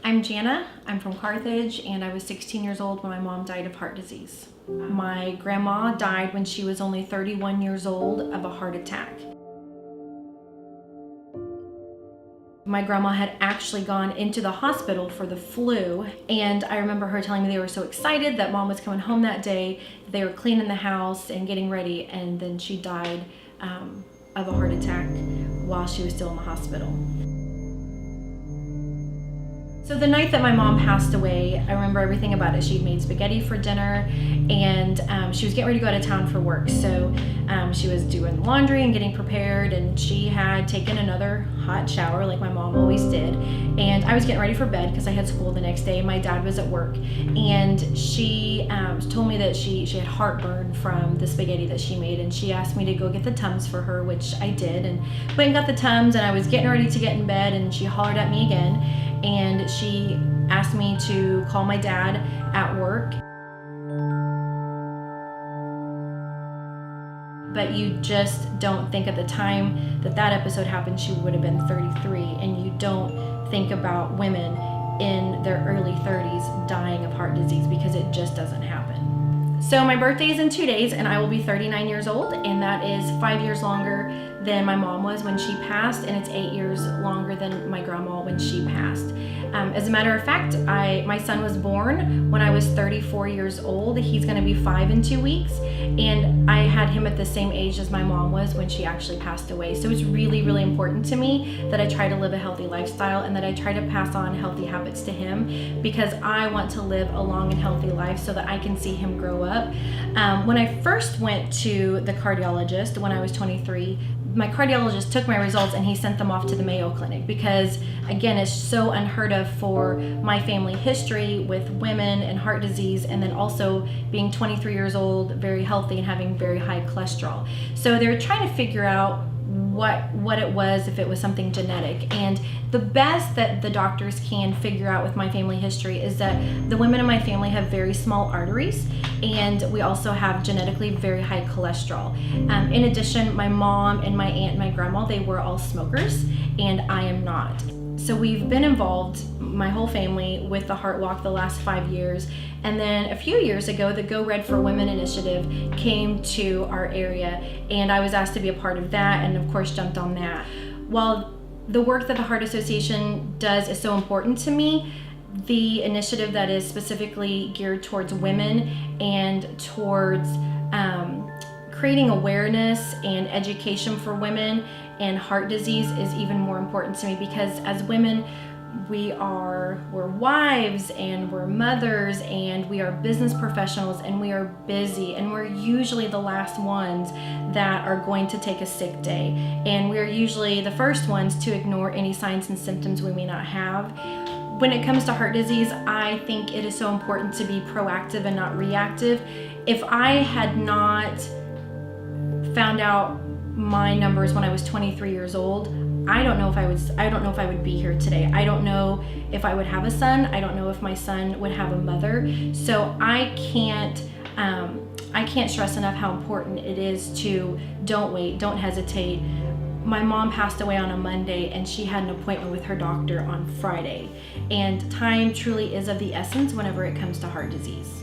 I'm Jana, I'm from Carthage, and I was 16 years old when my mom died of heart disease. My grandma died when she was only 31 years old of a heart attack. My grandma had actually gone into the hospital for the flu, and I remember her telling me they were so excited that mom was coming home that day. They were cleaning the house and getting ready, and then she died of a heart attack while she was still in the hospital. So the night that my mom passed away, I remember everything about it. She'd made spaghetti for dinner, and she was getting ready to go out of town for work. So she was doing laundry and getting prepared, and she had taken another hot shower like my mom always did. And I was getting ready for bed because I had school the next day. My dad was at work, and she told me that she had heartburn from the spaghetti that she made, and she asked me to go get the Tums for her, which I did, and went and got the Tums, and I was getting ready to get in bed, and she hollered at me again. And she asked me to call my dad at work. But you just don't think at the time that that episode happened, she would have been 33, and you don't think about women in their early 30s dying of heart disease because it just doesn't happen. So my birthday is in 2 days, and I will be 39 years old, and that is 5 years longer than my mom was when she passed, and it's 8 years longer than my grandma when she passed. As a matter of fact, my son was born when I was 34 years old. He's going to be 5 in 2 weeks, and I had him at the same age as my mom was when she actually passed away. So it's really, really important to me that I try to live a healthy lifestyle and that I try to pass on healthy habits to him, because I want to live a long and healthy life so that I can see him grow up. When I first went to the cardiologist when I was 23, my cardiologist took my results and he sent them off to the Mayo Clinic because, again, it's so unheard of for my family history with women and heart disease, and then also being 23 years old, very healthy, and having very high cholesterol. So they were trying to figure out what it was, if it was something genetic. And the best that the doctors can figure out with my family history is that the women in my family have very small arteries, and we also have genetically very high cholesterol. In addition, my mom and my aunt and my grandma, they were all smokers, and I am not. So we've been involved, my whole family, with the Heart Walk the last 5 years. And then a few years ago, the Go Red for Women initiative came to our area, and I was asked to be a part of that, and of course jumped on that. While the work that the Heart Association does is so important to me, the initiative that is specifically geared towards women and towards creating awareness and education for women and heart disease is even more important to me, because as women, we're wives, and we're mothers, and we are business professionals, and we are busy, and we're usually the last ones that are going to take a sick day, and we're usually the first ones to ignore any signs and symptoms we may not have. When it comes to heart disease, I think it is so important to be proactive and not reactive. If I had not found out my numbers when I was 23 years old, I don't know if I would be here today. I don't know if I would have a son. I don't know if my son would have a mother. So I can't stress enough how important it is to don't wait, don't hesitate. My mom passed away on a Monday, and she had an appointment with her doctor on Friday. And time truly is of the essence whenever it comes to heart disease.